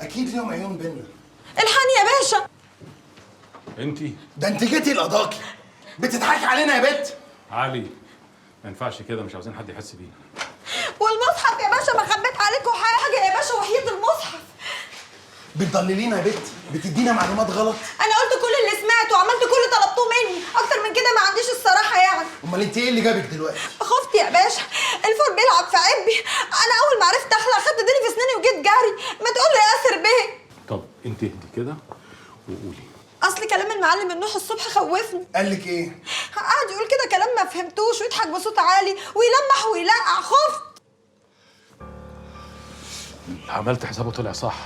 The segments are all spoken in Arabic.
اكيد ليهم عيون بينا. الحقني يا باشا. انتي ده انت جيتي القضاكي بتضحكي علينا يا بت. علي، ما ينفعش كده، مش عاوزين حد يحس بينا. والمصحف يا باشا، ما خبيت عليكم حاجه يا باشا وحياة المصحف. بتضللينا يا بت، بتدينا معلومات غلط. انا قلت كل اللي سمعته وعملت كل اللي طلبتوه مني، اكتر من كده ما عنديش الصراحه يعني. امال انت ايه اللي جابك دلوقتي؟ خفت يا باشا، الفور بيلعب في عبي. انا اول ما عرفت اخلع خدت ديني في اسناني وجيت جري. ما تقول لي يا اسر بيه. طب انت اهدي كده وقولي. اصل كلام المعلم النوح الصبح خوفني. قال لك ايه؟ قعد يقول كده كلام ما فهمتوش ويضحك بصوت عالي ويلمح ويلقع. خفت. عملت حسابه طلع صح.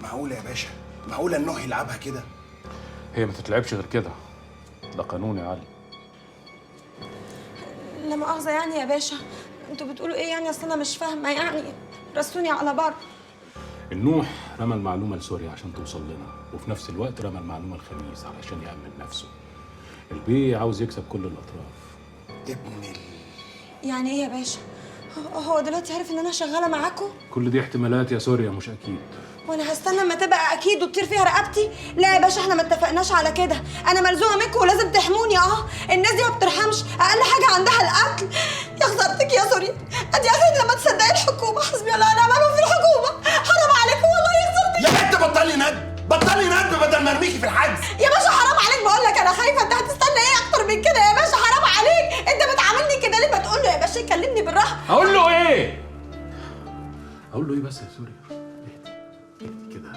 معقوله يا باشا؟ معقوله النوح يلعبها كده؟ هي ما تتلعبش غير كده، ده قانون يا علي. لا مؤاخذه يعني يا باشا، انتوا بتقولوا ايه يعني؟ اصل انا مش فاهمه يعني، رسوني على بر. النوح رمى المعلومه لسوريا عشان توصل لنا، وفي نفس الوقت رمى المعلومه الخميس علشان يأمن نفسه. البيه عاوز يكسب كل الاطراف. ابن يعني ايه يا باشا؟ هو دلوقتي عارف ان انا شغاله معاكم؟ كل دي احتمالات يا سوريا، مش اكيد. وانا هستنى اما تبقى اكيد وتطير فيها رقبتي؟ لا يا باشا، احنا ما اتفقناش على كده. انا ملزومه منكم ولازم تحموني. الناس دي ما بترحمش، اقل حاجه عندها القتل. يا خسارتك يا سوريا، ادي اخرك لما تصدقي الحكومه. حسبي الله ونعم الوكيل في الحكومه. حرام عليكم والله، يا خسارتك. يا بنت بطلي ندب، بطلي ندب بدل ما ارميكي في الحجز. يا باشا حرام عليك، بقول لك انا خايفه. انت هتستنى ايه اكتر من كده يا باشا؟ حرام عليك، انت بتعاملني كده ليه؟ ما تقول له يا باشا يكلمني بالراحه. اقول له ايه؟ اقول له ايه بس يا سوريا؟ اهدي كده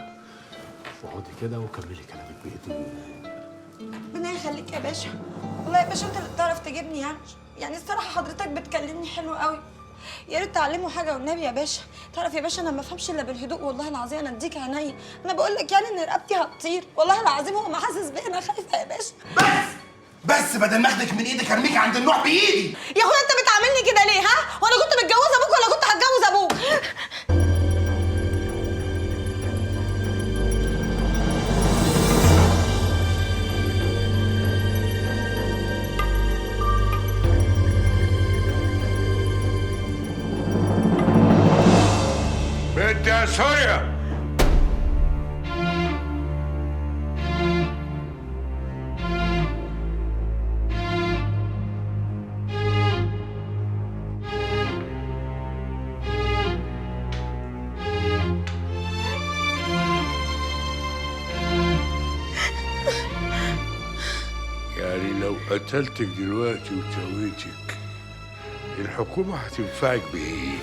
واقعدي كده وكملي كلامك بهدوء. ربنا يخليك يا باشا، والله يا باشا انت اللي بتعرف تجيبني يعني الصراحه حضرتك بتكلمني حلو قوي. يا ريت تعلمه حاجه والنبي يا باشا. تعرف يا باشا انا ما بفهمش الا بالهدوء، والله العظيم انا اديك عينيا. انا بقول لك يعني ان رقبتي هتطير، والله العظيم هو ما حاسس بيا. انا خايفه يا باشا. بس بدل ما اخدك من ايدك ارميكي عند النوح بايدي. يا اخويا انت بتعاملني كده ليه؟ وانا كنت متجوزه ابوك ولا كنت هتجوز ابوك؟ بنت يا سوريا، يعني لو قتلتك دلوقتي وسويتك الحكومة هتنفعك بإيه؟